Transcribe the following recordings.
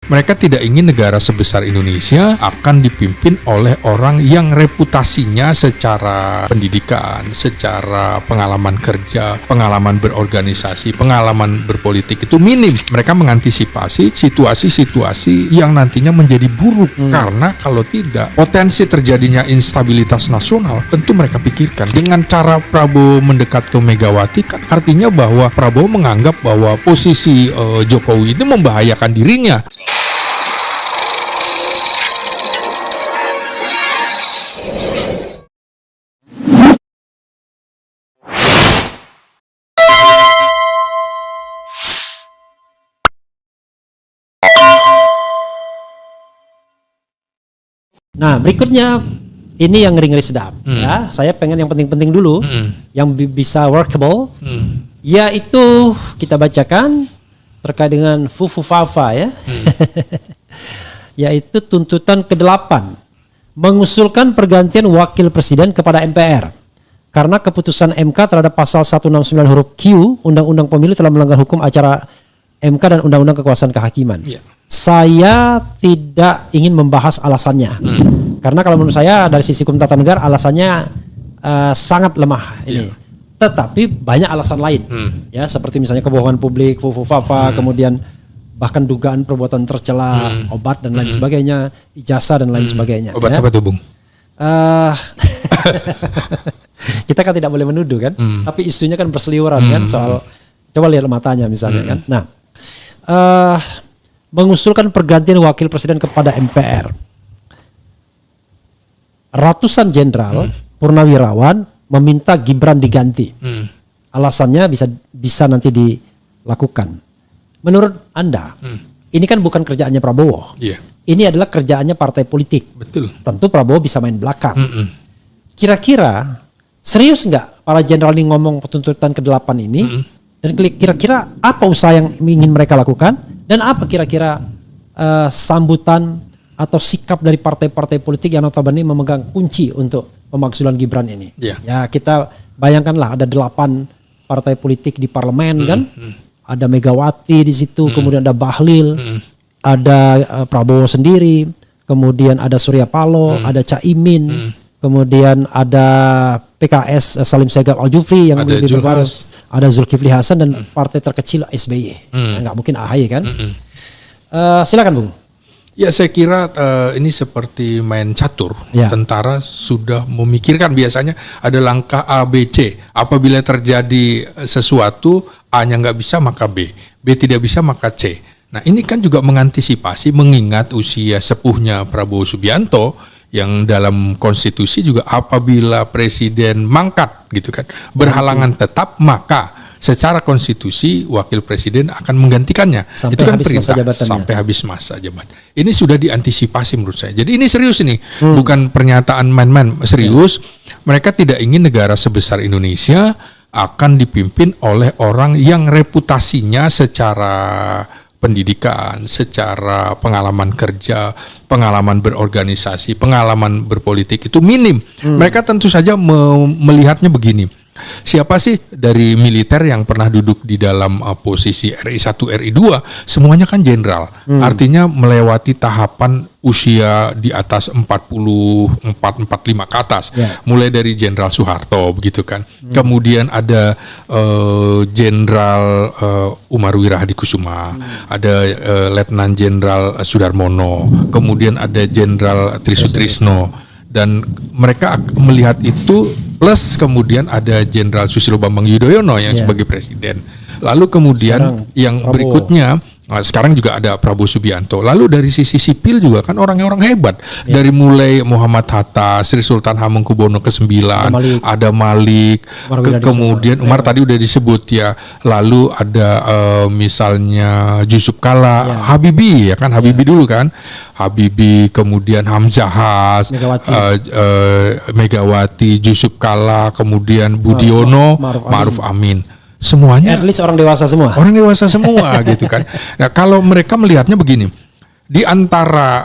Mereka tidak ingin negara sebesar Indonesia akan dipimpin oleh orang yang reputasinya secara pendidikan, secara pengalaman kerja, pengalaman berorganisasi, pengalaman berpolitik itu minim. Mereka mengantisipasi situasi-situasi yang nantinya menjadi buruk. Karena kalau tidak, potensi terjadinya instabilitas nasional tentu mereka pikirkan. Dengan cara Prabowo mendekat ke Megawati kan artinya bahwa Prabowo menganggap bahwa posisi Jokowi itu membahayakan dirinya. Nah, berikutnya ini yang ngeri-ngeri sedap. Ya, saya pengen yang penting-penting dulu, yang bisa workable, yaitu kita bacakan terkait dengan Fufu Fafa ya, yaitu tuntutan ke-8 mengusulkan pergantian wakil presiden kepada MPR karena keputusan MK terhadap pasal 169 huruf Q Undang-Undang Pemilu telah melanggar hukum acara MK dan Undang-Undang Kekuasaan Kehakiman. Saya tidak ingin membahas alasannya, karena kalau menurut saya dari sisi hukum tata negara alasannya sangat lemah ini. Tetapi banyak alasan lain, ya seperti misalnya kebohongan publik, Fufu Fafa, kemudian bahkan dugaan perbuatan tercela, obat dan lain sebagainya, ijazah dan lain sebagainya. Obat ya. apa tuh, Bung? Kita kan tidak boleh menuduh kan, tapi isunya kan berseliweran kan soal, coba lihat matanya misalnya kan. Nah, mengusulkan pergantian wakil presiden kepada MPR. Ratusan jenderal purnawirawan meminta Gibran diganti. Alasannya bisa nanti dilakukan. Menurut Anda, ini kan bukan kerjaannya Prabowo. Ini adalah kerjaannya partai politik. Betul. Tentu Prabowo bisa main belakang. Kira-kira serius nggak para jenderal ini ngomong tuntutan ke-8 ini? Dan kira-kira apa usaha yang ingin mereka lakukan? Dan apa kira-kira sambutan atau sikap dari partai-partai politik yang notabene memegang kunci untuk pemakzulan Gibran ini? Ya kita bayangkanlah ada 8 partai politik di parlemen kan? Ada Megawati di situ, kemudian ada Bahlil, ada Prabowo sendiri, kemudian ada Surya Paloh, ada Caimin, kemudian ada PKS Salim Segaf Al-Jufri yang lebih berbaris, ada Zulkifli Hasan dan partai terkecil SBY. Nggak mungkin AHY kan? Silakan Bung. Ya saya kira ini seperti main catur. Tentara sudah memikirkan biasanya ada langkah A, B, C. Apabila terjadi sesuatu, A-nya nggak bisa maka B tidak bisa maka C. Nah ini kan juga mengantisipasi mengingat usia sepuhnya Prabowo Subianto yang dalam konstitusi juga apabila presiden mangkat gitu kan berhalangan tetap maka secara konstitusi wakil presiden akan menggantikannya. Sampai itu kan habis perintah masa jabatannya. Sampai habis masa jabatan. Ini sudah diantisipasi menurut saya. Jadi ini serius ini, bukan pernyataan main-main, serius. Mereka tidak ingin negara sebesar Indonesia akan dipimpin oleh orang yang reputasinya secara pendidikan, secara pengalaman kerja, pengalaman berorganisasi, pengalaman berpolitik itu minim. Mereka tentu saja melihatnya begini. Siapa sih dari militer yang pernah duduk di dalam posisi RI 1, RI 2 semuanya kan jenderal. Artinya melewati tahapan usia di atas 44, 45 ke atas. Mulai dari Jenderal Soeharto begitu kan. Kemudian ada Jenderal Umar Wirahadikusuma, ada Letnan Jenderal Sudarmono, kemudian ada Jenderal Trisutrisno. Dan mereka melihat itu plus kemudian ada Jenderal Susilo Bambang Yudhoyono yang sebagai presiden. Lalu kemudian sekarang yang Prabowo. Berikutnya sekarang juga ada Prabowo Subianto. Lalu dari sisi sipil juga kan orang-orang hebat. Dari mulai Muhammad Hatta, Sri Sultan Hamengkubuwono ke-9, ada Malik, kemudian Umar tadi udah disebut ya. Lalu ada misalnya Yusuf Kala, Habibie ya kan, Habibie dulu kan. Habibie, kemudian Hamzahas, Megawati, Yusuf Kala, kemudian Budiono, Ma'ruf Amin. Semuanya at least orang dewasa semua. Orang dewasa semua gitu kan. Nah, kalau mereka melihatnya begini, di antara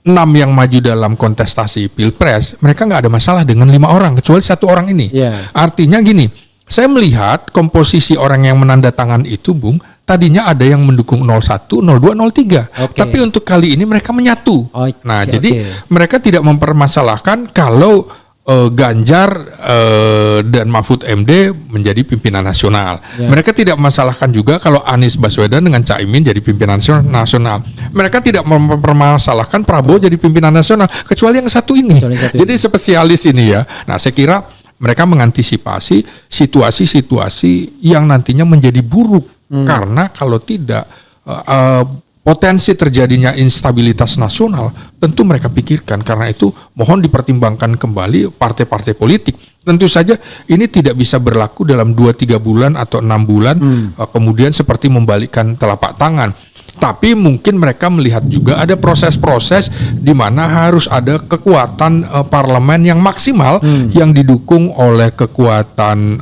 6 yang maju dalam kontestasi Pilpres, mereka nggak ada masalah dengan 5 orang kecuali 1 orang ini. Artinya gini, saya melihat komposisi orang yang menandatangan itu, Bung, tadinya ada yang mendukung 01, 02, 03. Oke. Tapi untuk kali ini mereka menyatu. Oke, Nah, jadi oke. mereka tidak mempermasalahkan kalau Ganjar dan Mahfud MD menjadi pimpinan nasional. Ya. Mereka tidak masalahkan juga kalau Anies Baswedan dengan Caimin jadi pimpinan nasional. Mereka tidak mempermasalahkan Prabowo jadi pimpinan nasional, kecuali yang satu ini. Kecuali yang satu Jadi spesialis ini ya. Nah, saya kira mereka mengantisipasi situasi-situasi yang nantinya menjadi buruk. Karena kalau tidak potensi terjadinya instabilitas nasional tentu mereka pikirkan. Karena itu mohon dipertimbangkan kembali partai-partai politik. Tentu saja ini tidak bisa berlaku dalam 2-3 bulan atau 6 bulan kemudian seperti membalikkan telapak tangan. Tapi mungkin mereka melihat juga ada proses-proses di mana harus ada kekuatan parlemen yang maksimal yang didukung oleh kekuatan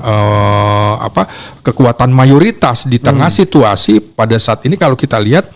kekuatan mayoritas di tengah situasi pada saat ini. Kalau kita lihat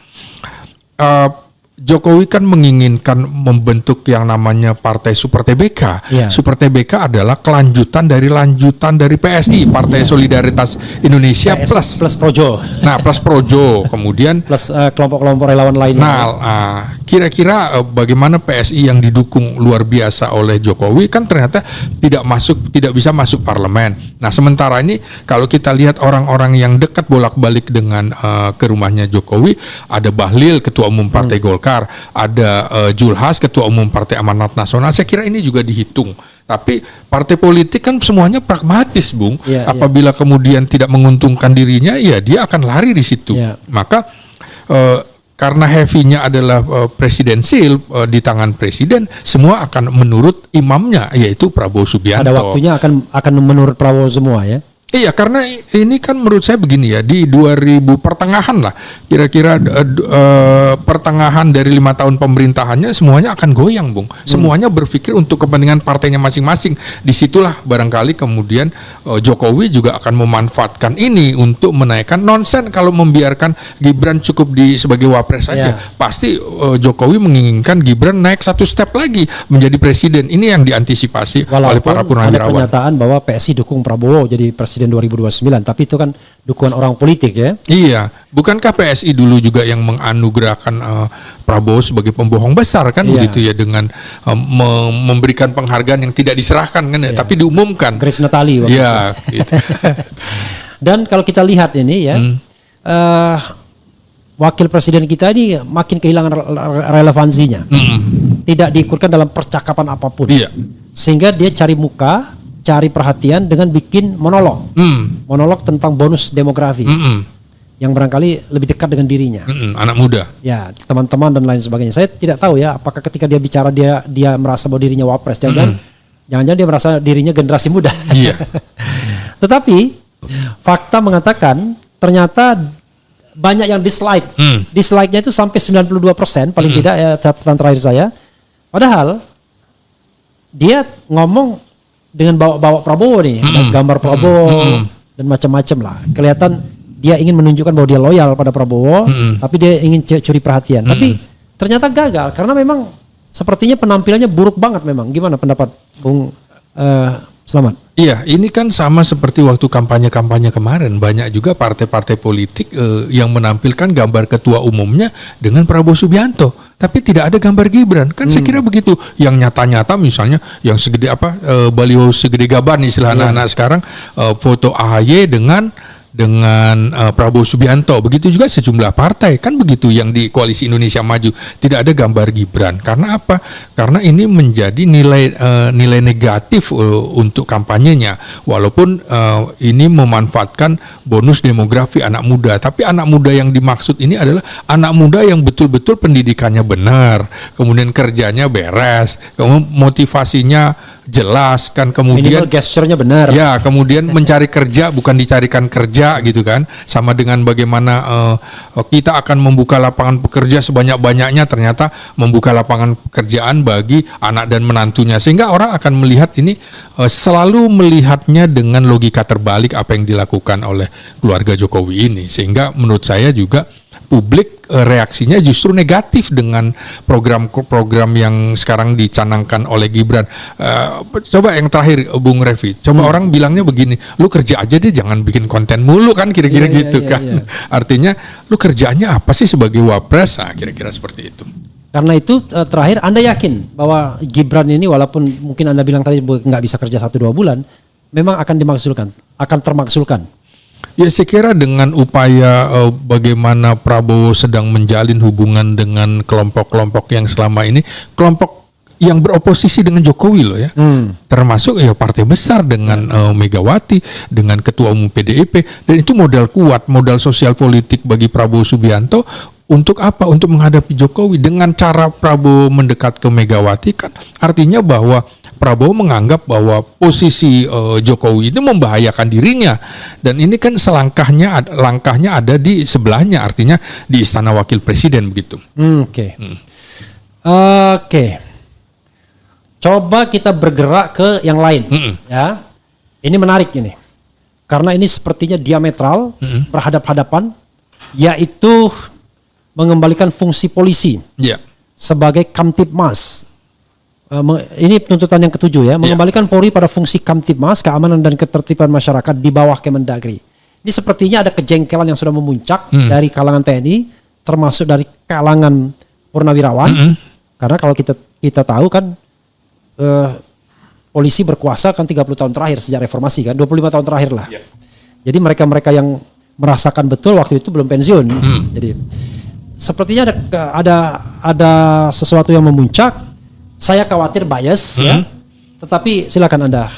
Jokowi kan menginginkan membentuk yang namanya Partai Super TBK. Iya. Super TBK adalah kelanjutan dari PSI, Partai Solidaritas Indonesia plus Projo. Nah, plus Projo, kemudian Plus kelompok-kelompok relawan lainnya. Nah, kira-kira bagaimana PSI yang didukung luar biasa oleh Jokowi kan ternyata tidak bisa masuk parlemen. Nah, sementara ini kalau kita lihat orang-orang yang dekat bolak-balik dengan ke rumahnya Jokowi, ada Bahlil, Ketua Umum Partai Golkar, ada Julhas, Ketua Umum Partai Amanat Nasional. Saya kira ini juga dihitung. Tapi partai politik kan semuanya pragmatis, Bung. Iya, Apabila kemudian tidak menguntungkan dirinya, ya dia akan lari di situ. Iya. Maka karena heavy-nya adalah presidensil di tangan presiden, semua akan menurut imamnya, yaitu Prabowo Subianto. Pada waktunya akan menurut Prabowo semua ya. Iya, karena ini kan menurut saya begini ya, di 2000 pertengahan lah, kira-kira pertengahan dari 5 tahun pemerintahannya semuanya akan goyang, Bung. Semuanya berpikir untuk kepentingan partainya masing-masing. Disitulah barangkali kemudian Jokowi juga akan memanfaatkan ini untuk menaikkan. Nonsen kalau membiarkan Gibran cukup sebagai wapres saja. Pasti Jokowi menginginkan Gibran naik satu step lagi menjadi presiden. Ini yang diantisipasi oleh para Walaupun ada purnawirawan. pernyataan bahwa PSI dukung Prabowo jadi presiden 2029, tapi itu kan dukungan orang politik ya. Iya, bukankah PSI dulu juga yang menganugerahkan Prabowo sebagai pembohong besar kan begitu ya, dengan memberikan penghargaan yang tidak diserahkan kan ya, tapi diumumkan. Grace Natali waktu Iya, gitu. Dan kalau kita lihat ini ya, wakil presiden kita ini makin kehilangan relevansinya. Tidak diikutkan dalam percakapan apapun. Iya. Sehingga dia cari muka, cari perhatian dengan bikin monolog. Monolog tentang bonus demografi. Yang barangkali lebih dekat dengan dirinya. Anak muda. Ya, teman-teman dan lain sebagainya. Saya tidak tahu ya apakah ketika dia bicara dia merasa bahwa dirinya wapres. Jangan-jangan dia merasa dirinya generasi muda. Iya. Tetapi fakta mengatakan ternyata banyak yang dislike. Dislike-nya itu sampai 92% paling tidak ya, catatan terakhir saya. Padahal dia ngomong dengan bawa Prabowo nih, ada gambar Prabowo dan macam-macam lah. Kelihatan dia ingin menunjukkan bahwa dia loyal pada Prabowo, tapi dia ingin curi perhatian. Tapi ternyata gagal karena memang sepertinya penampilannya buruk banget memang. Gimana pendapat Bung Selamat? Iya, ini kan sama seperti waktu kampanye-kampanye kemarin. Banyak juga partai-partai politik yang menampilkan gambar ketua umumnya dengan Prabowo Subianto. Tapi tidak ada gambar Gibran. Kan saya kira begitu. Yang nyata-nyata misalnya, yang segede baliho segede gaban istilah anak-anak sekarang, foto AHY dengan Prabowo Subianto. Begitu juga sejumlah partai kan begitu yang di Koalisi Indonesia Maju tidak ada gambar Gibran. Karena apa? Karena ini menjadi nilai negatif untuk kampanyenya. Walaupun ini memanfaatkan bonus demografi anak muda, tapi anak muda yang dimaksud ini adalah anak muda yang betul-betul pendidikannya benar, kemudian kerjanya beres, kemudian motivasinya jelas kan, kemudian minimal gesturnya benar. Ya, kemudian mencari kerja bukan dicarikan kerja gitu kan. Sama dengan bagaimana kita akan membuka lapangan pekerja sebanyak-banyaknya, ternyata membuka lapangan pekerjaan bagi anak dan menantunya. Sehingga orang akan melihat ini selalu melihatnya dengan logika terbalik apa yang dilakukan oleh keluarga Jokowi ini. Sehingga menurut saya juga publik reaksinya justru negatif dengan program-program yang sekarang dicanangkan oleh Gibran. Coba yang terakhir Bung Revi, coba orang bilangnya begini, lu kerja aja deh, jangan bikin konten mulu kan, kira-kira gitu kan. Artinya lu kerjaannya apa sih sebagai wapres? Nah, kira-kira seperti itu. Karena itu terakhir Anda yakin bahwa Gibran ini walaupun mungkin Anda bilang tadi nggak bisa kerja 1-2 bulan, memang akan termaksulkan. Ya saya kira dengan upaya bagaimana Prabowo sedang menjalin hubungan dengan kelompok-kelompok yang selama ini, kelompok yang beroposisi dengan Jokowi loh ya, termasuk ya partai besar dengan Megawati, dengan Ketua Umum PDIP, dan itu modal kuat, modal sosial politik bagi Prabowo Subianto. Untuk apa? Untuk menghadapi Jokowi. Dengan cara Prabowo mendekat ke Megawati kan artinya bahwa Prabowo menganggap bahwa posisi Jokowi itu membahayakan dirinya, dan ini kan langkahnya ada di sebelahnya, artinya di Istana Wakil Presiden begitu. Oke. Coba kita bergerak ke yang lain. Ya, ini menarik ini, karena ini sepertinya diametral, berhadap-hadapan, yaitu mengembalikan fungsi polisi sebagai Kamtibmas. Ini tuntutan yang ke-7 ya, mengembalikan Polri pada fungsi Kamtibmas, keamanan dan ketertiban masyarakat di bawah Kemendagri. Ini sepertinya ada kejengkelan yang sudah memuncak dari kalangan TNI, termasuk dari kalangan purnawirawan. Karena kalau kita tahu kan polisi berkuasa kan 30 tahun terakhir sejak reformasi kan, 25 tahun terakhir lah. Jadi mereka-mereka yang merasakan betul waktu itu belum pensiun. Jadi sepertinya ada sesuatu yang memuncak. Saya khawatir bias ya. Tetapi silakan Anda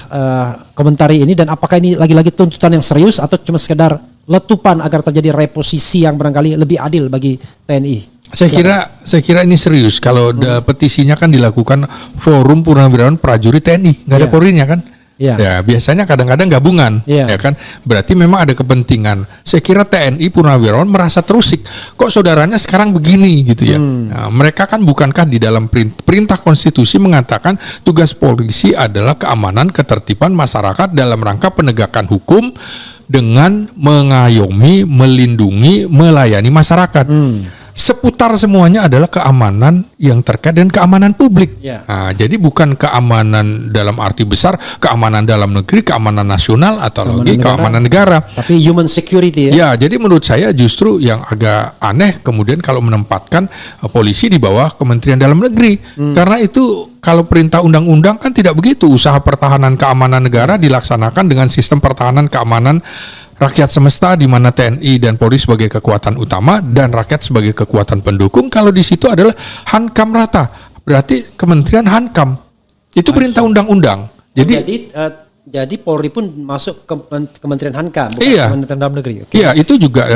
komentari ini, dan apakah ini lagi-lagi tuntutan yang serius atau cuma sekedar letupan agar terjadi reposisi yang barangkali lebih adil bagi TNI? Saya kira ini serius. Kalau petisinya kan dilakukan Forum Purnawirawan Prajurit TNI, nggak ada Polrinya kan? Ya biasanya kadang-kadang gabungan, ya kan. Berarti memang ada kepentingan. Saya kira TNI Purnawirawan merasa terusik. Kok saudaranya sekarang begini gitu ya? Nah, mereka kan bukankah di dalam perintah konstitusi mengatakan tugas polisi adalah keamanan ketertiban masyarakat dalam rangka penegakan hukum dengan mengayomi, melindungi, melayani masyarakat. Seputar semuanya adalah keamanan yang terkait dengan keamanan publik. Nah, jadi bukan keamanan dalam arti besar, keamanan dalam negeri, keamanan nasional, atau keamanan negara. Tapi human security ya. Ya, jadi menurut saya justru yang agak aneh kemudian kalau menempatkan polisi di bawah Kementerian Dalam Negeri. Karena itu kalau perintah undang-undang kan tidak begitu. Usaha pertahanan keamanan negara dilaksanakan dengan sistem pertahanan keamanan rakyat semesta, di mana TNI dan Polri sebagai kekuatan utama dan rakyat sebagai kekuatan pendukung. Kalau di situ adalah Hankam rata, berarti Kementerian Hankam itu perintah undang-undang. Jadi Polri pun masuk ke Kementerian Hankam, bukan Kementerian Dalam Negeri. Iya, itu juga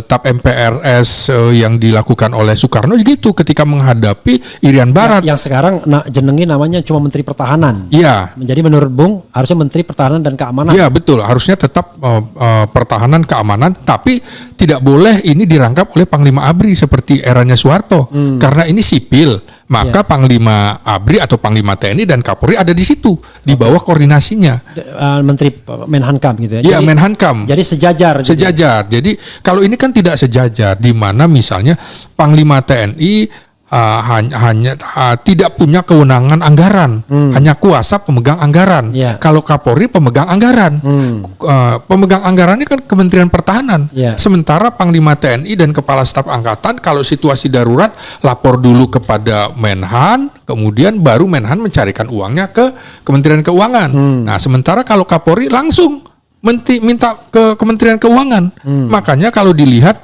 TAP MPRS yang dilakukan oleh Soekarno gitu ketika menghadapi Irian Barat. Yang sekarang jenengi namanya cuma Menteri Pertahanan. Iya. Menjadi menurut Bung harusnya Menteri Pertahanan dan Keamanan. Iya betul, harusnya tetap pertahanan keamanan, tapi tidak boleh ini dirangkap oleh Panglima ABRI seperti eranya Soeharto. Karena ini sipil. Maka Panglima ABRI atau Panglima TNI dan Kapolri ada di situ, di bawah koordinasinya. Menteri Menhankam gitu ya. Iya, Menhankam. Jadi sejajar. Sejajar. Jadi kalau ini kan tidak sejajar, di mana misalnya Panglima TNI hanya tidak punya kewenangan anggaran, hanya kuasa pemegang anggaran. Kalau Kapolri pemegang anggaran, pemegang anggaran ini kan Kementerian Pertahanan. Sementara Panglima TNI dan Kepala Staf Angkatan kalau situasi darurat lapor dulu kepada Menhan, kemudian baru Menhan mencarikan uangnya ke Kementerian Keuangan. Nah, sementara kalau Kapolri langsung minta ke Kementerian Keuangan. Makanya kalau dilihat,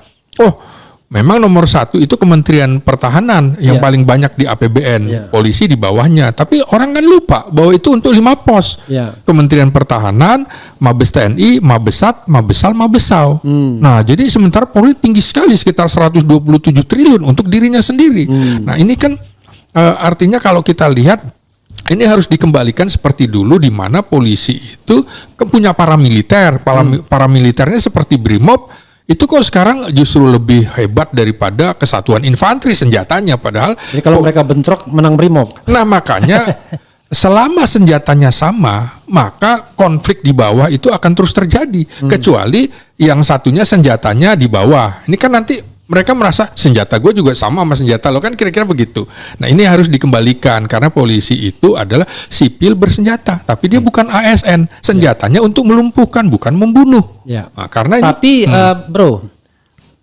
memang nomor 1 itu Kementerian Pertahanan yang paling banyak di APBN, polisi di bawahnya. Tapi orang kan lupa bahwa itu untuk 5 pos. Kementerian Pertahanan, Mabes TNI, Mabesat, Mabesal, Mabesau. Nah, jadi sementara Polri tinggi sekali, sekitar 127 triliun untuk dirinya sendiri. Nah, ini kan artinya kalau kita lihat, ini harus dikembalikan seperti dulu, di mana polisi itu punya paramiliter. Paramiliternya seperti Brimob. Itu kok sekarang justru lebih hebat daripada kesatuan infanteri senjatanya, padahal jadi kalau mereka bentrok menang Brimob. Nah, makanya selama senjatanya sama, maka konflik di bawah itu akan terus terjadi, kecuali yang satunya senjatanya di bawah. Ini kan nanti mereka merasa senjata gue juga sama senjata lo, kan kira-kira begitu. Nah ini harus dikembalikan karena polisi itu adalah sipil bersenjata, tapi dia bukan ASN, senjatanya untuk melumpuhkan bukan membunuh. Ya. Nah, karena tapi bro,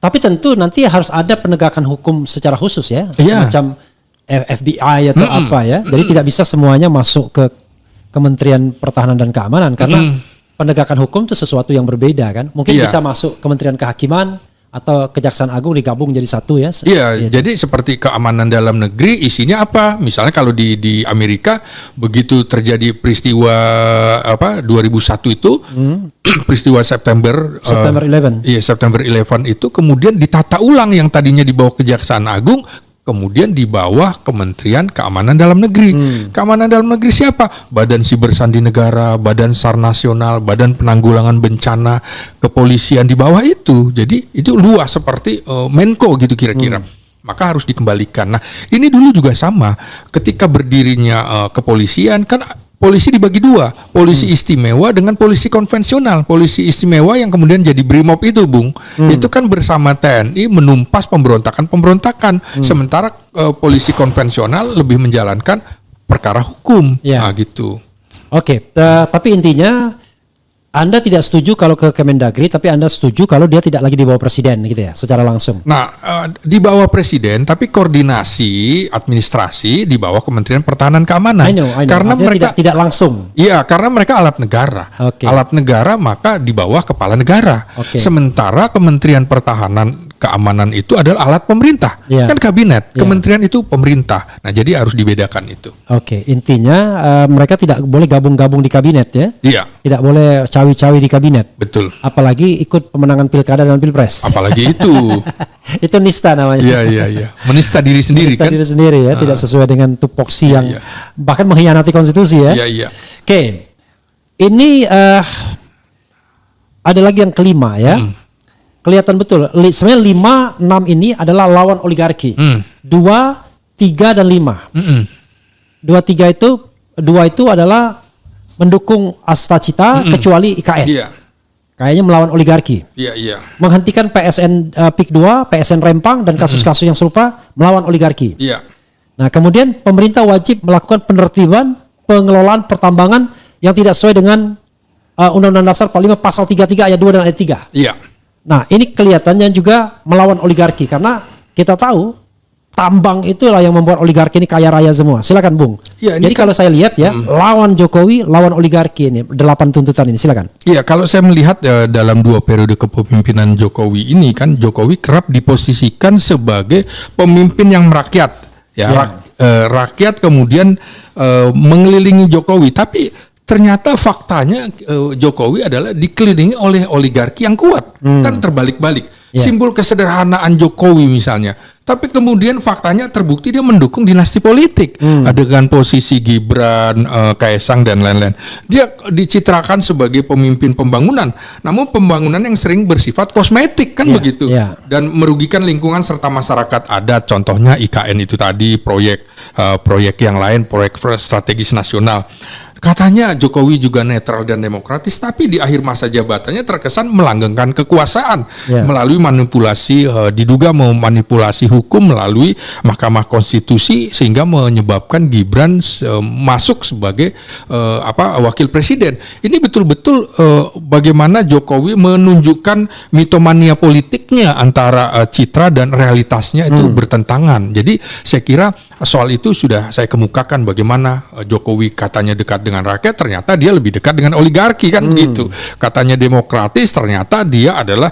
tapi tentu nanti harus ada penegakan hukum secara khusus ya, semacam FBI atau apa ya. Jadi tidak bisa semuanya masuk ke Kementerian Pertahanan dan Keamanan karena penegakan hukum itu sesuatu yang berbeda kan. Mungkin bisa masuk Kementerian Kehakiman atau Kejaksaan Agung digabung jadi satu ya. Iya, jadi seperti keamanan dalam negeri isinya apa? Misalnya kalau di Amerika begitu terjadi peristiwa 2001 itu peristiwa September 11. Iya, September 11 itu kemudian ditata ulang yang tadinya di bawah Kejaksaan Agung kemudian di bawah Kementerian Keamanan Dalam Negeri. Keamanan Dalam Negeri siapa? Badan Siber Sandi Negara, Badan SAR Nasional, Badan Penanggulangan Bencana, Kepolisian di bawah itu. Jadi itu luas seperti Menko gitu kira-kira. Maka harus dikembalikan. Nah ini dulu juga sama. Ketika berdirinya kepolisian kan polisi dibagi dua, polisi istimewa dengan polisi konvensional. Polisi istimewa yang kemudian jadi BRIMOB itu, Bung, itu kan bersama TNI menumpas pemberontakan. Sementara polisi konvensional lebih menjalankan perkara hukum, nah gitu. Oke, tapi intinya Anda tidak setuju kalau ke Kemendagri, tapi Anda setuju kalau dia tidak lagi di bawah presiden gitu ya, secara langsung. Nah, di bawah presiden, tapi koordinasi administrasi di bawah Kementerian Pertahanan Keamanan. I know. Karena artinya mereka tidak langsung. Iya, karena mereka alat negara. Alat negara maka di bawah kepala negara. Sementara Kementerian Pertahanan Keamanan itu adalah alat pemerintah, kan kabinet. Kementerian itu pemerintah. Nah, jadi harus dibedakan itu. Oke, intinya mereka tidak boleh gabung-gabung di kabinet ya. Iya. Tidak boleh cawi-cawi di kabinet. Betul. Apalagi ikut pemenangan pilkada dan pilpres. Apalagi itu. Itu nista namanya. Iya. Menista diri sendiri kan. Menista diri sendiri ya, tidak sesuai dengan tupoksi yang bahkan mengkhianati konstitusi ya. Iya. Oke. Ini ada lagi yang kelima ya. Kelihatan betul. Sebenarnya 5, 6 ini adalah lawan oligarki. 2, 3 dan 5. 2 itu adalah mendukung Astacita kecuali IKN. Iya. Kayaknya melawan oligarki. Iya. Menghentikan PSN PIK 2, PSN Rempang dan kasus-kasus yang serupa melawan oligarki. Iya. Nah, kemudian pemerintah wajib melakukan penertiban pengelolaan pertambangan yang tidak sesuai dengan Undang-Undang Dasar 45 Pasal 33 ayat 2 dan ayat 3. Iya. Nah, ini kelihatannya juga melawan oligarki karena kita tahu tambang itulah yang membuat oligarki ini kaya raya semua. Silakan, Bung. Ya, jadi kalau saya lihat ya, lawan Jokowi, lawan oligarki ini 8 tuntutan ini. Silakan. Iya, kalau saya melihat dalam 2 periode kepemimpinan Jokowi ini kan Jokowi kerap diposisikan sebagai pemimpin yang merakyat. Rakyat kemudian mengelilingi Jokowi, tapi ternyata faktanya Jokowi adalah dikelilingi oleh oligarki yang kuat. Kan terbalik-balik. Simbol kesederhanaan Jokowi misalnya. Tapi kemudian faktanya terbukti dia mendukung dinasti politik. Dengan posisi Gibran, Kaesang dan lain-lain. Dia dicitrakan sebagai pemimpin pembangunan. Namun pembangunan yang sering bersifat kosmetik kan begitu. Dan merugikan lingkungan serta masyarakat adat. Contohnya IKN itu tadi, proyek yang lain, proyek strategis nasional. Katanya Jokowi juga netral dan demokratis, tapi di akhir masa jabatannya terkesan melanggengkan kekuasaan melalui manipulasi, diduga memanipulasi hukum melalui Mahkamah Konstitusi sehingga menyebabkan Gibran masuk sebagai wakil presiden. Ini betul-betul bagaimana Jokowi menunjukkan mitomania politiknya antara citra dan realitasnya itu bertentangan. Jadi saya kira soal itu sudah saya kemukakan bagaimana Jokowi katanya dekat dengan rakyat, ternyata dia lebih dekat dengan oligarki kan begitu. Katanya demokratis, ternyata dia adalah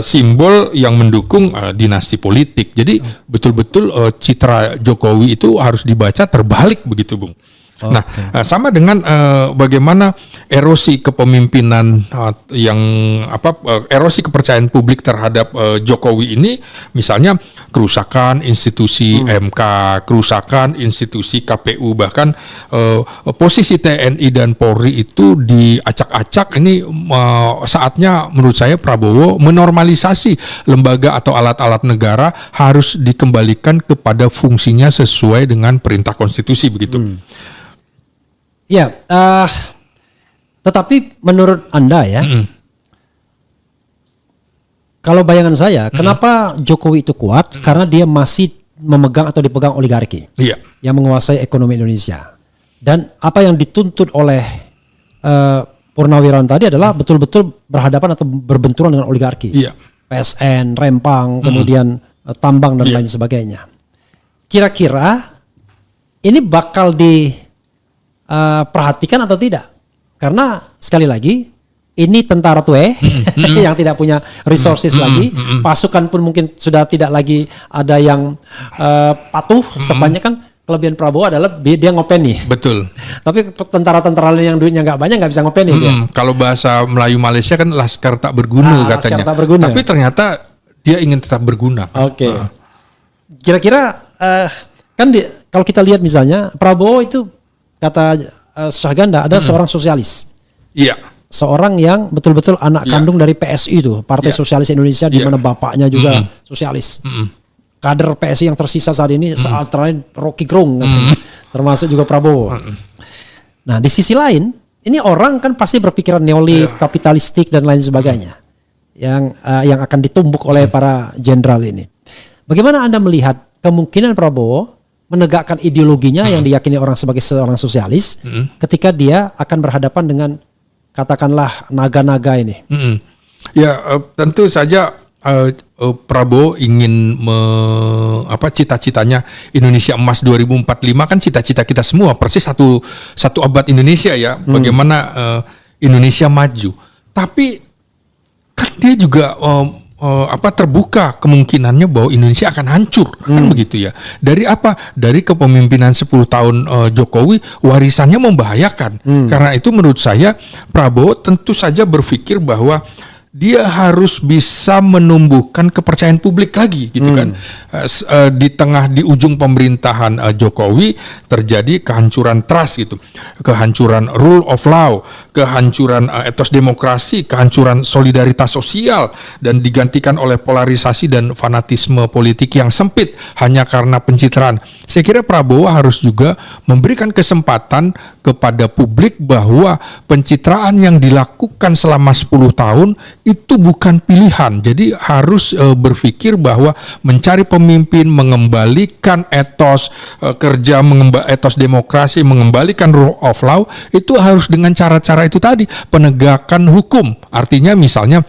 simbol yang mendukung dinasti politik. Jadi betul-betul citra Jokowi itu harus dibaca terbalik begitu, Bung. Nah, sama dengan bagaimana erosi kepemimpinan erosi kepercayaan publik terhadap Jokowi ini, misalnya kerusakan institusi MK, kerusakan institusi KPU, bahkan posisi TNI dan Polri itu diacak-acak. Ini saatnya menurut saya Prabowo menormalisasi lembaga atau alat-alat negara harus dikembalikan kepada fungsinya sesuai dengan perintah konstitusi begitu. Ya, tetapi menurut Anda ya, Kalau bayangan saya, kenapa Jokowi itu kuat? Karena dia masih memegang atau dipegang oligarki yang menguasai ekonomi Indonesia. Dan apa yang dituntut oleh Purnawirawan tadi adalah betul-betul berhadapan atau berbenturan dengan oligarki. PSN, Rempang, kemudian tambang dan lain sebagainya. Kira-kira ini bakal diperhatikan atau tidak? Karena sekali lagi ini tentara tueh yang tidak punya resources lagi, pasukan pun mungkin sudah tidak lagi ada yang patuh. Sebanyak kan kelebihan Prabowo adalah dia ngopeni. Betul. Tapi tentara-tentara lain yang duitnya nggak banyak nggak bisa ngopeni dia. Kalau bahasa Melayu Malaysia kan laskar tak berguna katanya. Laskar tak berguna. Tapi ternyata dia ingin tetap berguna. Oke. Kira-kira kan kalau kita lihat misalnya Prabowo itu kata Syahganda ada seorang sosialis. Iya. Seorang yang betul-betul anak kandung dari PSI itu, Partai Sosialis Indonesia, di mana bapaknya juga sosialis. Kader PSI yang tersisa saat ini saat terakhir Rocky Gerung, termasuk juga Prabowo. Nah di sisi lain, ini orang kan pasti berpikiran neolib, kapitalistik dan lain sebagainya, yang akan ditumbuk oleh para jenderal ini. Bagaimana Anda melihat kemungkinan Prabowo menegakkan ideologinya yang diyakini orang sebagai seorang sosialis, ketika dia akan berhadapan dengan katakanlah naga-naga ini? Ya tentu saja. Prabowo ingin cita-citanya Indonesia Emas 2045 kan cita-cita kita semua, persis satu abad Indonesia ya, bagaimana Indonesia maju. Tapi kan dia juga terbuka kemungkinannya bahwa Indonesia akan hancur, kan begitu ya. Dari apa? Dari kepemimpinan 10 tahun Jokowi, warisannya membahayakan. Karena itu menurut saya Prabowo tentu saja berpikir bahwa dia harus bisa menumbuhkan kepercayaan publik lagi gitu kan. Di ujung pemerintahan Jokowi terjadi kehancuran trust gitu. Kehancuran rule of law, kehancuran etos demokrasi, kehancuran solidaritas sosial, dan digantikan oleh polarisasi dan fanatisme politik yang sempit hanya karena pencitraan. Saya kira Prabowo harus juga memberikan kesempatan kepada publik bahwa pencitraan yang dilakukan selama 10 tahun itu bukan pilihan. Jadi harus berpikir bahwa mencari pemimpin, mengembalikan etos kerja, etos demokrasi, mengembalikan rule of law, itu harus dengan cara-cara itu tadi, penegakan hukum. Artinya misalnya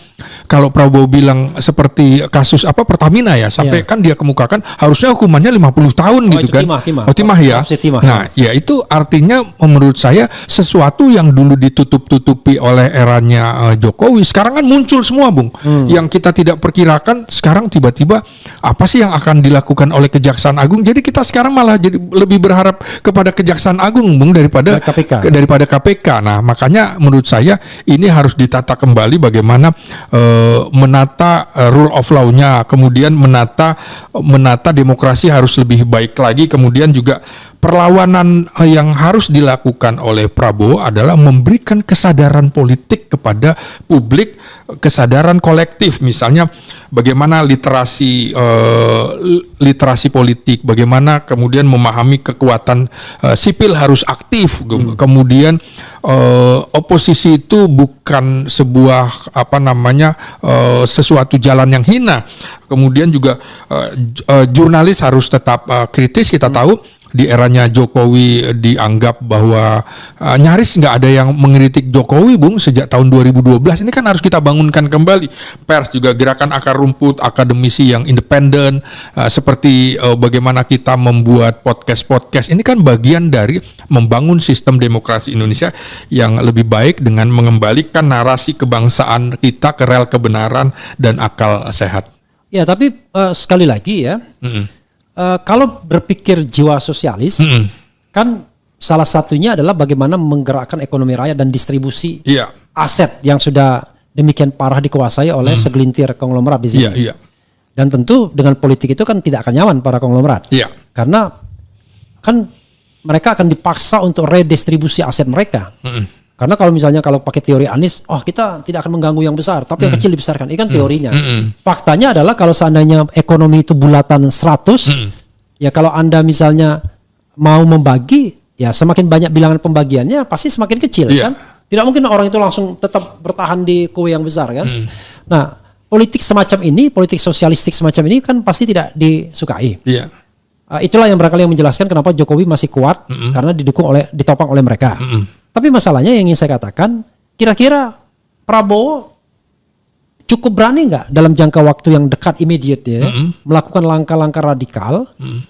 kalau Prabowo bilang seperti kasus Pertamina ya, sampai kan dia kemukakan harusnya hukumannya 50 tahun gitu kan. Timah ya. Nah, ya itu artinya menurut saya sesuatu yang dulu ditutup-tutupi oleh eranya Jokowi sekarang kan muncul semua, Bung. Yang kita tidak perkirakan sekarang tiba-tiba apa sih yang akan dilakukan oleh Kejaksaan Agung. Jadi kita sekarang malah jadi lebih berharap kepada Kejaksaan Agung, Bung, daripada KPK. Nah, makanya menurut saya ini harus ditata kembali bagaimana menata rule of law-nya, kemudian menata demokrasi harus lebih baik lagi, kemudian juga perlawanan yang harus dilakukan oleh Prabowo adalah memberikan kesadaran politik kepada publik, kesadaran kolektif, misalnya bagaimana literasi politik, bagaimana kemudian memahami kekuatan sipil harus aktif, kemudian oposisi itu bukan sebuah sesuatu jalan yang hina, kemudian juga jurnalis harus tetap kritis. Kita tahu di eranya Jokowi dianggap bahwa nyaris nggak ada yang mengkritik Jokowi, Bung, sejak tahun 2012. Ini kan harus kita bangunkan kembali. Pers juga, gerakan akar rumput, akademisi yang independen, seperti bagaimana kita membuat podcast. Ini kan bagian dari membangun sistem demokrasi Indonesia yang lebih baik dengan mengembalikan narasi kebangsaan kita ke rel kebenaran dan akal sehat. Ya, tapi sekali lagi ya, kalau berpikir jiwa sosialis, kan salah satunya adalah bagaimana menggerakkan ekonomi rakyat dan distribusi aset yang sudah demikian parah dikuasai oleh segelintir konglomerat di sini. Dan tentu dengan politik itu kan tidak akan nyaman para konglomerat, karena kan mereka akan dipaksa untuk redistribusi aset mereka. Karena kalau misalnya pakai teori Anies, kita tidak akan mengganggu yang besar, tapi yang kecil dibesarkan. Ini kan teorinya. Faktanya adalah kalau seandainya ekonomi itu bulatan 100, ya kalau Anda misalnya mau membagi, ya semakin banyak bilangan pembagiannya pasti semakin kecil kan. Tidak mungkin orang itu langsung tetap bertahan di kue yang besar kan. Nah, politik semacam ini, politik sosialistik semacam ini kan pasti tidak disukai. Iya. Itulah yang barangkali yang menjelaskan kenapa Jokowi masih kuat karena ditopang oleh mereka. Tapi masalahnya yang ingin saya katakan, kira-kira Prabowo cukup berani nggak dalam jangka waktu yang dekat immediate ya melakukan langkah-langkah radikal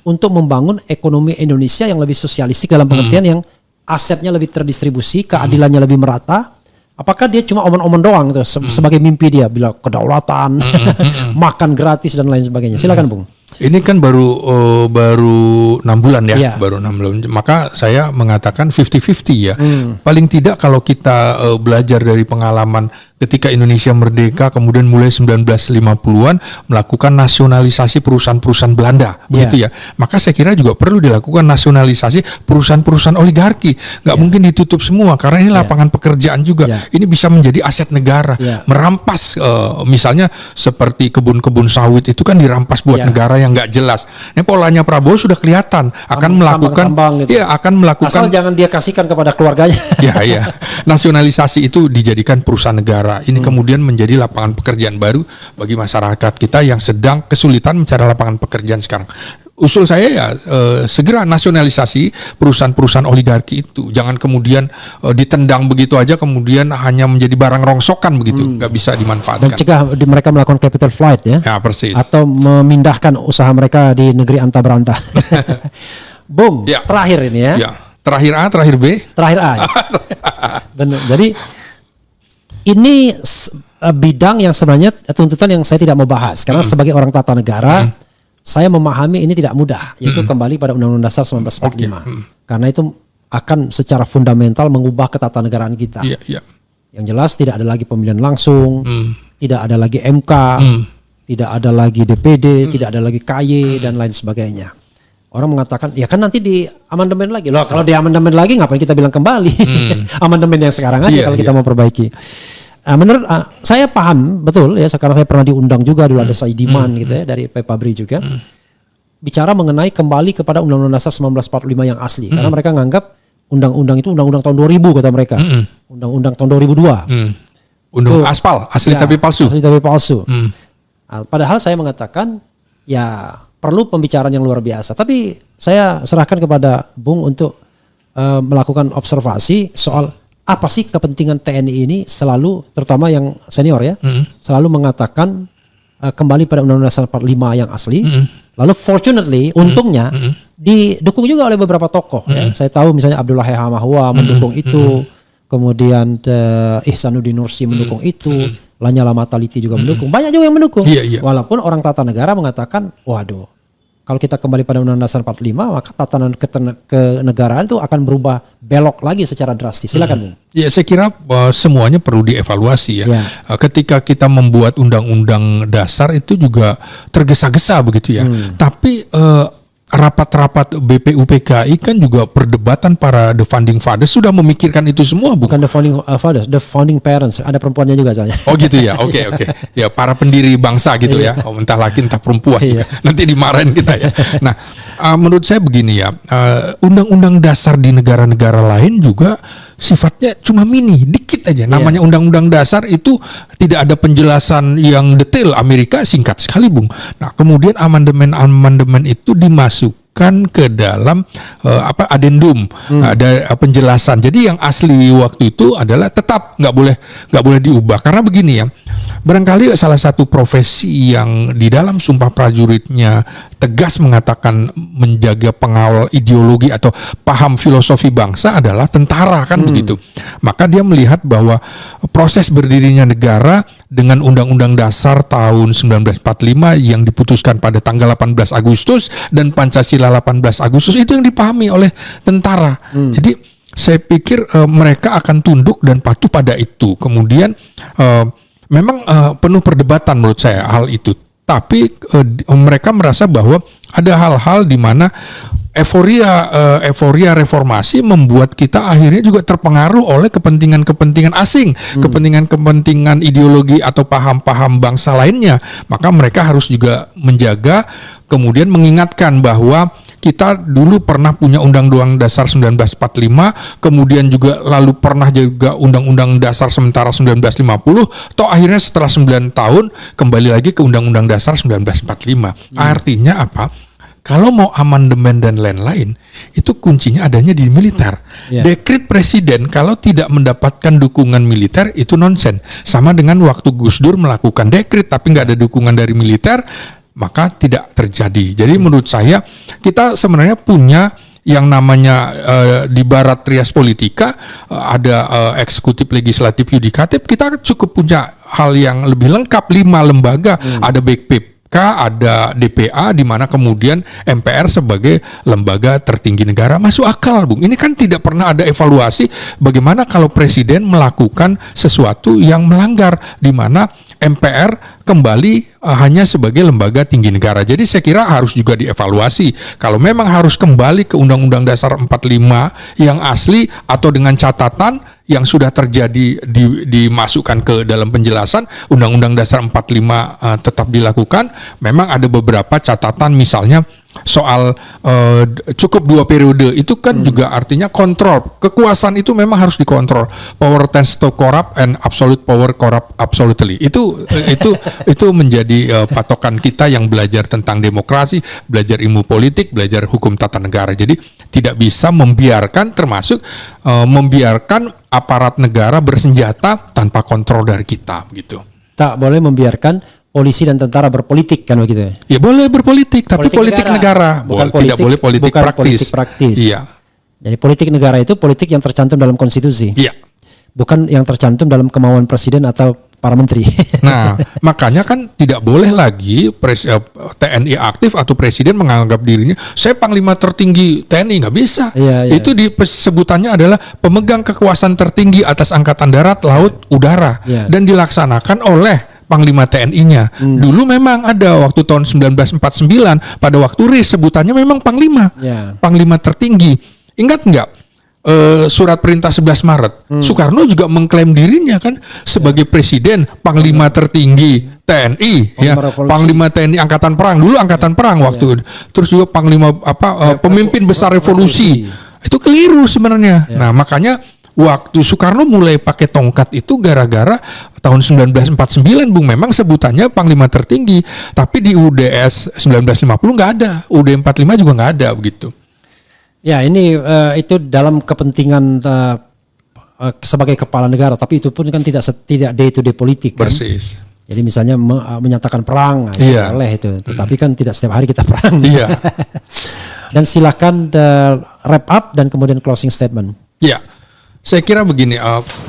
untuk membangun ekonomi Indonesia yang lebih sosialistik dalam pengertian yang asetnya lebih terdistribusi, keadilannya lebih merata. Apakah dia cuma omong-omong doang tuh sebagai mimpi dia bila kedaulatan, makan gratis dan lain sebagainya. Silakan Bung. Ini kan baru 6 bulan ya, baru 6 bulan. Maka saya mengatakan 50-50 ya. Paling tidak kalau kita belajar dari pengalaman ketika Indonesia merdeka, kemudian mulai 1950-an melakukan nasionalisasi perusahaan-perusahaan Belanda, begitu ya. Maka saya kira juga perlu dilakukan nasionalisasi perusahaan-perusahaan oligarki. Nggak mungkin ditutup semua karena ini lapangan pekerjaan juga. Ini bisa menjadi aset negara, merampas misalnya seperti kebun-kebun sawit itu kan dirampas buat negara yang nggak jelas. Ini polanya Prabowo sudah kelihatan akan melakukan, gitu. Akan melakukan. Asal jangan dia kasihkan kepada keluarganya. Nasionalisasi itu dijadikan perusahaan negara. Ini kemudian menjadi lapangan pekerjaan baru bagi masyarakat kita yang sedang kesulitan mencari lapangan pekerjaan sekarang. Usul saya ya segera nasionalisasi perusahaan-perusahaan oligarki itu. Jangan kemudian ditendang begitu aja kemudian hanya menjadi barang rongsokan begitu, nggak bisa dimanfaatkan. Dan cegah mereka melakukan capital flight ya. Ya persis. Atau memindahkan usaha mereka di negeri anta berantah. Bung, terakhir ini ya. Terakhir A, terakhir B. Terakhir A. Ya. Benar. Jadi ini bidang yang sebenarnya tuntutan yang saya tidak mau bahas karena sebagai orang tata negara saya memahami ini tidak mudah, yaitu kembali pada Undang-Undang Dasar 1945. Karena itu akan secara fundamental mengubah ketatanegaraan kita. Yang jelas tidak ada lagi pemilihan langsung, tidak ada lagi MK, tidak ada lagi DPD, tidak ada lagi KY dan lain sebagainya. Orang mengatakan, ya kan nanti di amandemen lagi. Loh, kalau di amandemen lagi ngapain kita bilang kembali? Amandemen yang sekarang aja kalau kita mau perbaiki. Menurut saya paham betul ya, sekarang saya pernah diundang juga dulu ada Saidiman gitu ya dari Pepabri juga. Bicara mengenai kembali kepada Undang-Undang Dasar 1945 yang asli. Karena mereka nganggap undang-undang itu undang-undang tahun 2000 kata mereka. Undang-undang tahun 2002. Undang aspal, asli tapi palsu. Asli tapi palsu. Padahal saya mengatakan ya perlu pembicaraan yang luar biasa. Tapi saya serahkan kepada Bung untuk melakukan observasi soal apa sih kepentingan TNI ini selalu, terutama yang senior ya, selalu mengatakan kembali pada Undang-Undang Dasar 45 yang asli. Lalu fortunately, untungnya didukung juga oleh beberapa tokoh. Ya. Saya tahu misalnya Abdullah Hamahwa mendukung itu, kemudian Ihsanuddin Nursi mendukung itu, Lanyala Mataliti juga mendukung. Banyak juga yang mendukung. Walaupun orang tata negara mengatakan, waduh, kalau kita kembali pada Undang-Undang Dasar 45, maka tatanan kenegaraan itu akan berubah belok lagi secara drastis. Silakan, Bung. Ya, saya kira semuanya perlu dievaluasi ya. Ketika kita membuat undang-undang dasar itu juga tergesa-gesa begitu ya. Tapi rapat-rapat BPUPKI kan juga perdebatan para the founding fathers sudah memikirkan itu semua, bukan the founding fathers, the founding parents, ada perempuannya juga soalnya. Oh gitu ya, oke. Ya para pendiri bangsa gitu ya, entah laki entah perempuan juga. Nanti dimarahin kita ya. Nah, menurut saya begini ya, undang-undang dasar di negara-negara lain juga sifatnya cuma mini, dikit aja. Namanya undang-undang dasar itu tidak ada penjelasan yang detail. Amerika singkat sekali, Bung. Nah, kemudian amandemen itu dimasukkan ke dalam adendum, ada penjelasan. Jadi yang asli waktu itu adalah tetap nggak boleh diubah. Karena begini ya, barangkali salah satu profesi yang di dalam Sumpah Prajuritnya tegas mengatakan menjaga pengawal ideologi atau paham filosofi bangsa adalah tentara kan begitu. Maka dia melihat bahwa proses berdirinya negara dengan Undang-Undang Dasar tahun 1945 yang diputuskan pada tanggal 18 Agustus dan Pancasila 18 Agustus itu yang dipahami oleh tentara. Jadi saya pikir mereka akan tunduk dan patuh pada itu. Kemudian memang penuh perdebatan menurut saya hal itu. Tapi mereka merasa bahwa ada hal-hal di mana euforia reformasi membuat kita akhirnya juga terpengaruh oleh kepentingan-kepentingan asing, kepentingan-kepentingan ideologi atau paham-paham bangsa lainnya. Maka mereka harus juga menjaga, kemudian mengingatkan bahwa kita dulu pernah punya Undang-Undang Dasar 1945, kemudian juga lalu pernah juga Undang-Undang Dasar sementara 1950, toh akhirnya setelah 9 tahun kembali lagi ke Undang-Undang Dasar 1945. Artinya apa? Kalau mau amandemen dan lain-lain, itu kuncinya adanya di militer. Dekret presiden kalau tidak mendapatkan dukungan militer itu nonsen. Sama dengan waktu Gus Dur melakukan dekret tapi nggak ada dukungan dari militer, maka tidak terjadi. Jadi menurut saya kita sebenarnya punya yang namanya di barat trias politika, ada eksekutif, legislatif, yudikatif. Kita cukup punya hal yang lebih lengkap, 5 lembaga, ada BPK, ada DPA, di mana kemudian MPR sebagai lembaga tertinggi negara. Masuk akal, Bung. Ini kan tidak pernah ada evaluasi bagaimana kalau presiden melakukan sesuatu yang melanggar, di mana MPR kembali hanya sebagai lembaga tinggi negara. Jadi saya kira harus juga dievaluasi. Kalau memang harus kembali ke Undang-Undang Dasar 45 yang asli atau dengan catatan yang sudah terjadi dimasukkan ke dalam penjelasan, Undang-Undang Dasar 45 tetap dilakukan. Memang ada beberapa catatan, misalnya soal cukup 2 periode itu kan juga artinya kontrol kekuasaan itu memang harus dikontrol. Power tends to corrupt and absolute power corrupt absolutely. Itu menjadi patokan kita yang belajar tentang demokrasi, belajar ilmu politik, belajar hukum tata negara. Jadi tidak bisa membiarkan, termasuk membiarkan aparat negara bersenjata tanpa kontrol dari kita, gitu. Tak boleh membiarkan polisi dan tentara berpolitik, kan begitu? Ya boleh berpolitik, tapi politik negara. Bukan tidak boleh politik bukan praktis. Politik praktis. Iya. Jadi politik negara itu politik yang tercantum dalam konstitusi. Iya. Bukan yang tercantum dalam kemauan presiden atau para menteri. Nah, makanya kan tidak boleh lagi TNI aktif atau presiden menganggap dirinya saya panglima tertinggi TNI, nggak bisa. Iya. Itu sebutannya adalah pemegang kekuasaan tertinggi atas angkatan darat, laut, udara, dan dilaksanakan oleh Panglima TNI-nya. Dulu memang ada waktu tahun 1949 pada waktu RIS sebutannya memang Panglima. Panglima tertinggi. Ingat nggak surat perintah 11 Maret? Soekarno juga mengklaim dirinya kan sebagai presiden, Panglima tertinggi TNI, Panglima TNI Angkatan Perang. Dulu Angkatan Perang waktu. Terus juga Panglima pemimpin besar revolusi. Itu keliru sebenarnya. Nah, makanya waktu Soekarno mulai pakai tongkat itu gara-gara tahun 1949, Bung, memang sebutannya Panglima tertinggi, tapi di UDS 1950 nggak ada, UD 45 juga nggak ada begitu. Ya, ini itu dalam kepentingan sebagai kepala negara, tapi itu pun kan tidak day to day politik. Persis. Kan? Jadi misalnya menyatakan perang, boleh itu, tetapi kan tidak setiap hari kita perang. Iya. Dan silakan wrap up dan kemudian closing statement. Iya. Saya kira begini,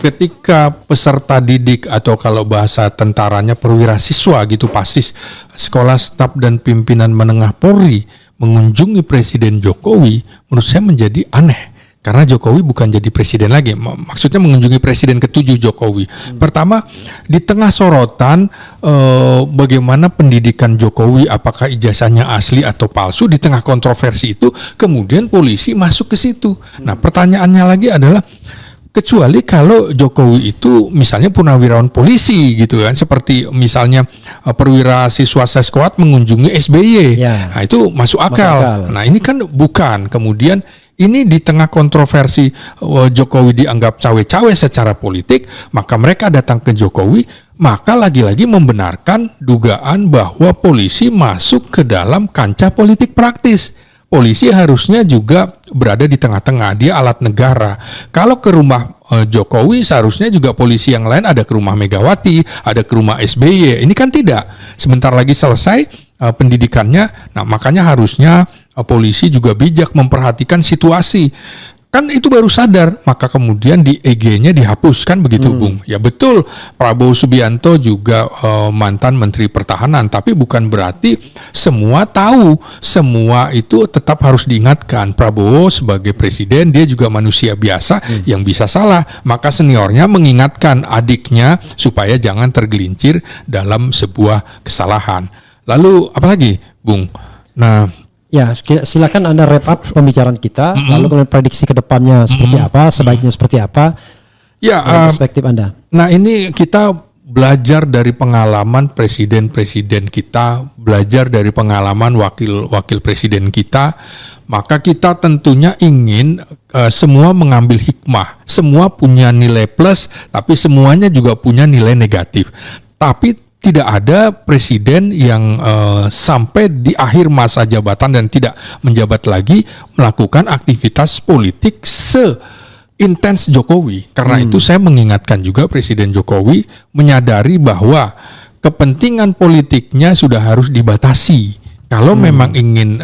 ketika peserta didik atau kalau bahasa tentaranya perwira siswa gitu, pasis, sekolah staf dan pimpinan menengah Polri mengunjungi Presiden Jokowi, menurut saya menjadi aneh. Karena Jokowi bukan jadi presiden lagi, maksudnya mengunjungi Presiden ke-7 Jokowi. Pertama, di tengah sorotan bagaimana pendidikan Jokowi, apakah ijazahnya asli atau palsu, di tengah kontroversi itu, kemudian polisi masuk ke situ. Nah, pertanyaannya lagi adalah, kecuali kalau Jokowi itu misalnya purnawirawan polisi gitu kan, seperti misalnya perwira siswa Seskuat mengunjungi SBY, nah itu masuk akal. Nah ini kan bukan. Kemudian ini di tengah kontroversi Jokowi dianggap cawe-cawe secara politik, maka mereka datang ke Jokowi, maka lagi-lagi membenarkan dugaan bahwa polisi masuk ke dalam kancah politik praktis. Polisi harusnya juga berada di tengah-tengah, dia alat negara. Kalau ke rumah Jokowi, seharusnya juga polisi yang lain ada ke rumah Megawati, ada ke rumah SBY. Ini kan tidak. Sebentar lagi selesai pendidikannya, nah makanya harusnya polisi juga bijak memperhatikan situasi. Kan itu baru sadar, maka kemudian di EG-nya dihapuskan begitu, Bung. Ya betul, Prabowo Subianto juga mantan Menteri Pertahanan, tapi bukan berarti semua tahu, semua itu tetap harus diingatkan. Prabowo sebagai presiden, dia juga manusia biasa yang bisa salah, maka seniornya mengingatkan adiknya supaya jangan tergelincir dalam sebuah kesalahan. Lalu apalagi, Bung? Nah, ya, silakan Anda wrap up pembicaraan kita, lalu kemudian prediksi ke depannya seperti apa, sebaiknya seperti apa, ya, perspektif Anda. Nah ini kita belajar dari pengalaman presiden-presiden kita, belajar dari pengalaman wakil-wakil presiden kita, maka kita tentunya ingin semua mengambil hikmah. Semua punya nilai plus, tapi semuanya juga punya nilai negatif. Tapi tidak ada presiden yang sampai di akhir masa jabatan dan tidak menjabat lagi melakukan aktivitas politik intens Jokowi. Karena itu saya mengingatkan juga Presiden Jokowi menyadari bahwa kepentingan politiknya sudah harus dibatasi. Kalau memang ingin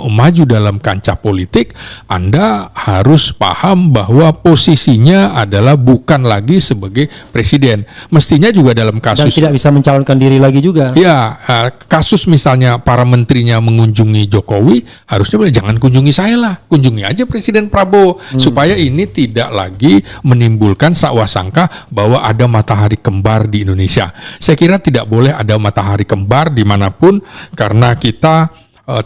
maju dalam kancah politik, Anda harus paham bahwa posisinya adalah bukan lagi sebagai presiden. Mestinya juga dalam kasus... Dan tidak bisa mencalonkan diri lagi juga. Ya, kasus misalnya para menterinya mengunjungi Jokowi, harusnya jangan kunjungi saya lah, kunjungi aja Presiden Prabowo. Supaya ini tidak lagi menimbulkan sakwasangka bahwa ada matahari kembar di Indonesia. Saya kira tidak boleh ada matahari kembar dimanapun, karena kita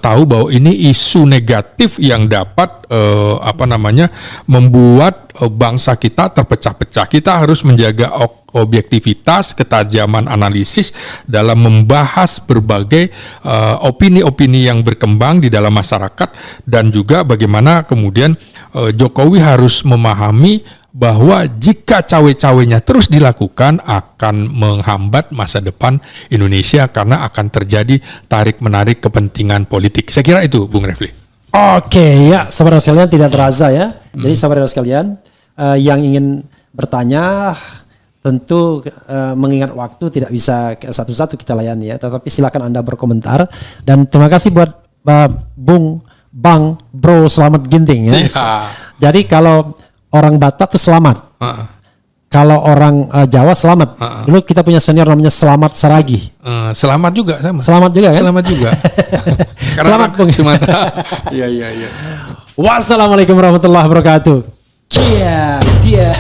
tahu bahwa ini isu negatif yang dapat membuat bangsa kita terpecah-pecah. Kita harus menjaga objektivitas, ketajaman analisis dalam membahas berbagai opini-opini yang berkembang di dalam masyarakat, dan juga bagaimana kemudian Jokowi harus memahami bahwa jika cawe-cawenya terus dilakukan akan menghambat masa depan Indonesia karena akan terjadi tarik-menarik kepentingan politik. Saya kira itu, Bung Refli. Oke, ya, saudara sekalian, tidak terasa ya. Jadi saudara sekalian yang ingin bertanya tentu mengingat waktu tidak bisa satu-satu kita layani ya, tetapi silakan Anda berkomentar, dan terima kasih buat Bang Bro Selamat Ginting ya. Jadi kalau orang Batak tuh selamat. Kalau orang Jawa selamat. Dulu kita punya senior namanya Selamat Saragi. Selamat juga sama. Selamat juga kan? Selamat juga. Selamat Bung Sumatera. Iya. Wassalamualaikum warahmatullahi wabarakatuh. Dia.